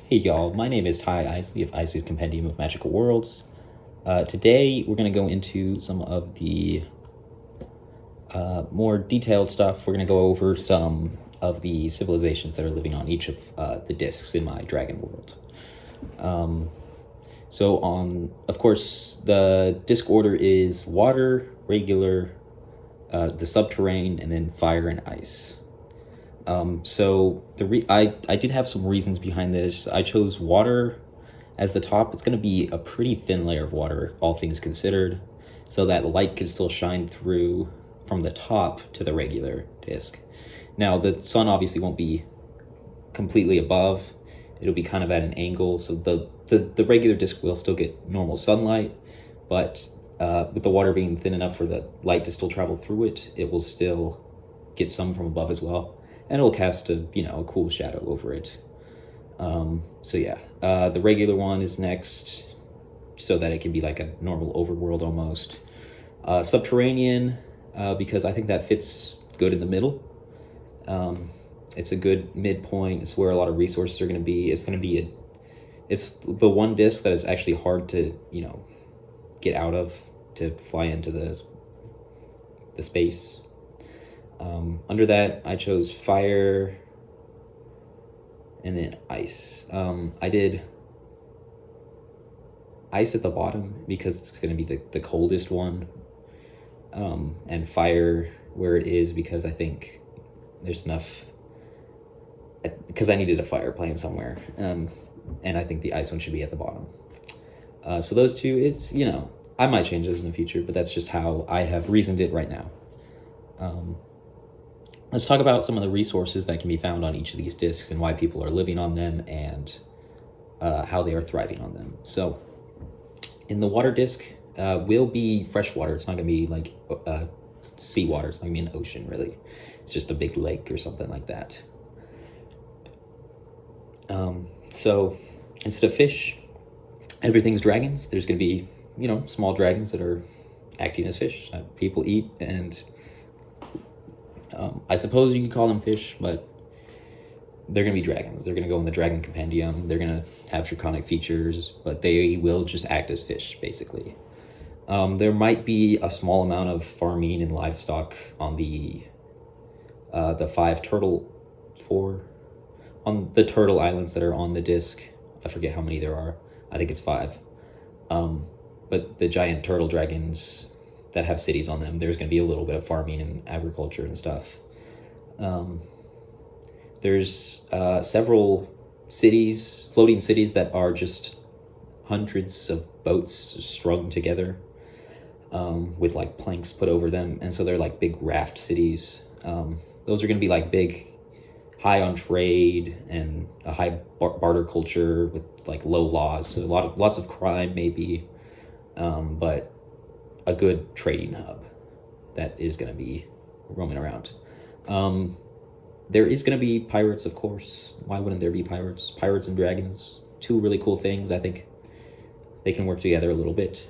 Hey y'all, my name is Ty Isley of Isley's Compendium of Magical Worlds. Today we're going to go into some of the more detailed stuff. We're going to go over some of the civilizations that are living on each of the discs in my dragon world. Of course, the disc order is water, regular, the subterranean, and then fire and ice. I did have some reasons behind this. I chose water as the top. It's going to be a pretty thin layer of water, all things considered, so that light can still shine through from the top to the regular disc. Now, the sun obviously won't be completely above. It'll be kind of at an angle, so the regular disc will still get normal sunlight, but with the water being thin enough for the light to still travel through it, it will still get some from above as well. And it'll cast a cool shadow over it. The regular one is next, so that it can be like a normal overworld almost. Subterranean, because I think that fits good in the middle. It's a good midpoint. It's where a lot of resources are going to be. It's the one disc that is actually hard to get out of to fly into the space. Under that, I chose fire and then ice. I did ice at the bottom because it's going to be the coldest one, and fire where it is because I think there's enough, because I needed a fire plane somewhere, and I think the ice one should be at the bottom. So those two, it's, I might change those in the future, but that's just how I have reasoned it right now. Let's talk about some of the resources that can be found on each of these discs and why people are living on them and how they are thriving on them. So in the water disc will be fresh water. It's not going to be like seawater. It's not going to be an ocean, really. It's just a big lake or something like that. So instead of fish, everything's dragons. There's going to be, small dragons that are acting as fish that people eat, and I suppose you could call them fish, but they're going to be dragons. They're going to go in the dragon compendium. They're going to have draconic features, but they will just act as fish, basically. There might be a small amount of farming and livestock on the on the turtle islands that are on the disc. I forget how many there are. I think it's 5. But the giant turtle dragons that have cities on them, there's going to be a little bit of farming and agriculture and stuff. There's several cities, floating cities, that are just hundreds of boats strung together with like planks put over them, and so they're like big raft cities. Those are going to be like big, high on trade and a high barter culture with like low laws, so lots of crime maybe, but a good trading hub that is going to be roaming around. There is going to be pirates, of course. Why wouldn't there be pirates? Pirates and dragons, 2 really cool things. I think they can work together a little bit.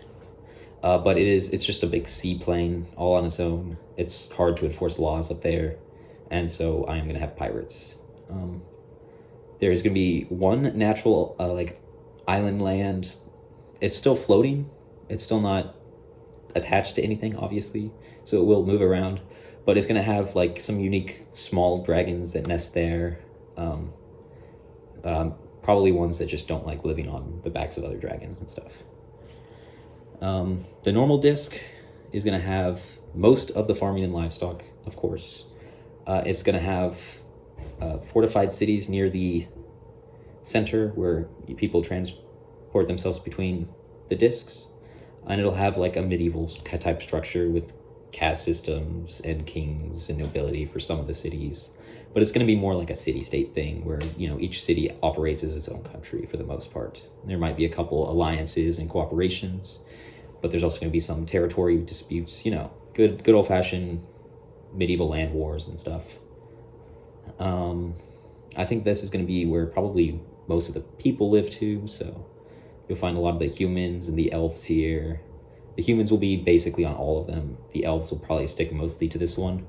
But it's just a big seaplane all on its own. It's hard to enforce laws up there, and so I am going to have pirates. There is going to be one natural island land. It's still floating. It's still not attached to anything, obviously, so it will move around, but it's going to have like some unique small dragons that nest there, probably ones that just don't like living on the backs of other dragons and stuff. The normal disc is going to have most of the farming and livestock, of course. It's going to have fortified cities near the center where people transport themselves between the discs. And it'll have like a medieval type structure with caste systems and kings and nobility for some of the cities. But it's going to be more like a city-state thing where, each city operates as its own country for the most part. There might be a couple alliances and cooperations, but there's also going to be some territory disputes, good old-fashioned medieval land wars and stuff. I think this is going to be where probably most of the people live too, so you'll find a lot of the humans and the elves here. The humans will be basically on all of them. The elves will probably stick mostly to this one.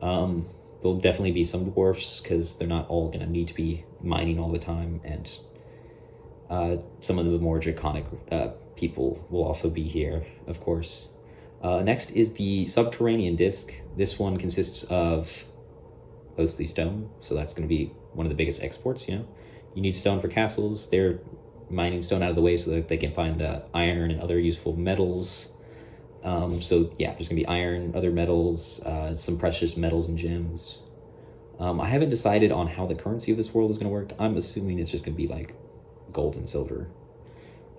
There'll definitely be some dwarfs because they're not all going to need to be mining all the time, and Some of the more draconic people will also be here, of course. Next is the subterranean disc. This one consists of mostly stone, so that's going to be one of the biggest exports. You need stone for castles. They're mining stone out of the way so that they can find the iron and other useful metals. So yeah, there's gonna be iron, other metals, some precious metals and gems. I haven't decided on how the currency of this world is gonna work. I'm assuming it's just gonna be like gold and silver.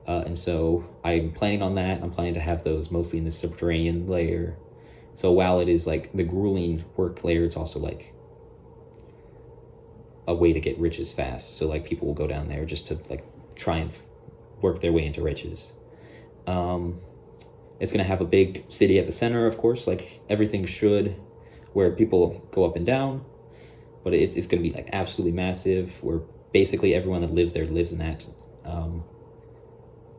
And so I'm planning on that. I'm planning to have those mostly in the subterranean layer. So while it is like the grueling work layer, it's also like a way to get riches fast. So like people will go down there just to like try and work their way into riches. It's going to have a big city at the center, of course, like everything should, where people go up and down. But it's going to be like absolutely massive, where basically everyone that lives there lives in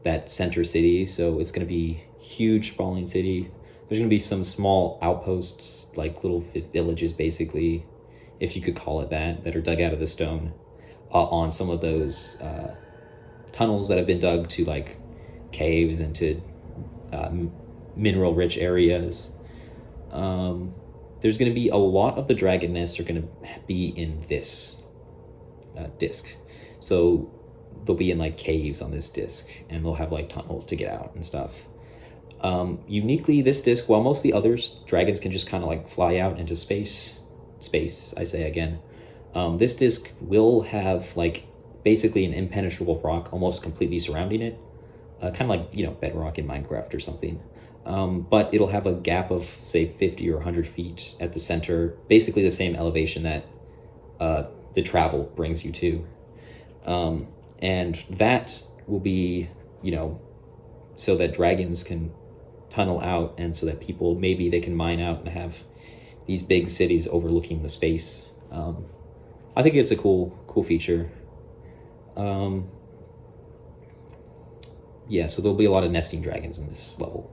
that center city. So it's going to be huge, sprawling city. There's going to be some small outposts, like little villages, basically, if you could call it that are dug out of the stone on some of those tunnels that have been dug to like caves and to mineral rich areas. There's going to be a lot of the dragon nests are going to be in this disc. So they'll be in like caves on this disc, and they'll have like tunnels to get out and stuff. Uniquely, this disc, while most of the others, dragons can just kind of like fly out into space, I say again. This disc will have like basically an impenetrable rock almost completely surrounding it. Kind of like, bedrock in Minecraft or something. But it'll have a gap of, say, 50 or 100 feet at the center, basically the same elevation that the travel brings you to. And that will be, so that dragons can tunnel out, and so that people, maybe they can mine out and have these big cities overlooking the space. I think it's a cool feature. Yeah, so there'll be a lot of nesting dragons in this level.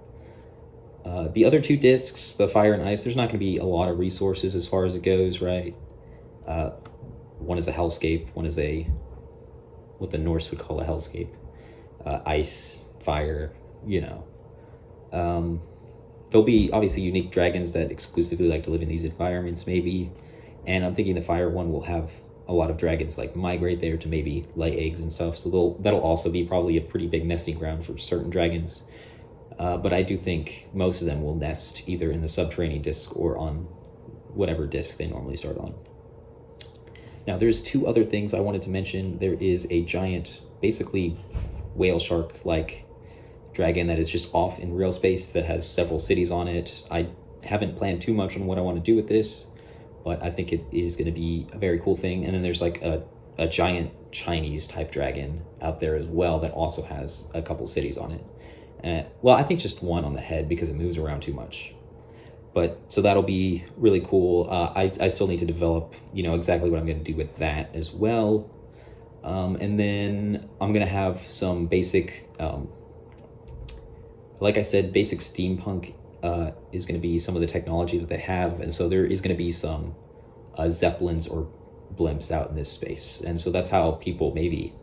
The other two discs, the fire and ice, there's not going to be a lot of resources as far as it goes, right? One is a hellscape, one is what the Norse would call a hellscape. Ice, fire, There'll be obviously unique dragons that exclusively like to live in these environments, maybe. And I'm thinking the fire one will have a lot of dragons like migrate there to maybe lay eggs and stuff. So that'll also be probably a pretty big nesting ground for certain dragons. But I do think most of them will nest either in the subterranean disc or on whatever disc they normally start on. Now, there's two other things I wanted to mention. There is a giant, basically whale shark-like dragon that is just off in real space that has several cities on it. I haven't planned too much on what I want to do with this, but I think it is going to be a very cool thing. And then there's like a giant Chinese type dragon out there as well that also has a couple cities on it. Well, I think just one on the head because it moves around too much. But so that'll be really cool. I still need to develop, exactly what I'm going to do with that as well. And then I'm going to have some basic, like I said, basic steampunk is going to be some of the technology that they have. And so there is going to be some zeppelins or blimps out in this space. And so that's how people maybe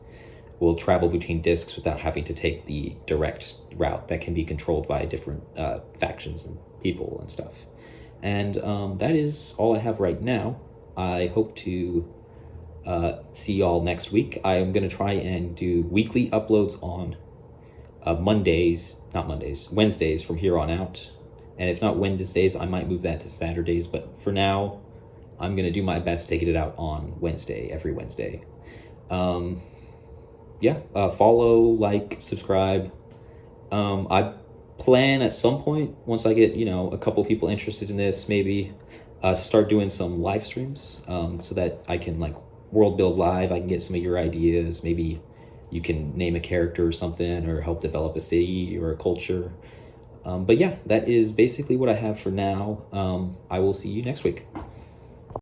will travel between discs without having to take the direct route that can be controlled by different factions and people and stuff. And that is all I have right now. I hope to see y'all next week. I'm going to try and do weekly uploads on Wednesdays from here on out. And if not Wednesdays, I might move that to Saturdays. But for now, I'm going to do my best to get it out on every Wednesday. Follow, like, subscribe. I plan at some point, once I get, a couple people interested in this, maybe to start doing some live streams so that I can, world build live. I can get some of your ideas. Maybe you can name a character or something, or help develop a city or a culture. But yeah, that is basically what I have for now. I will see you next week.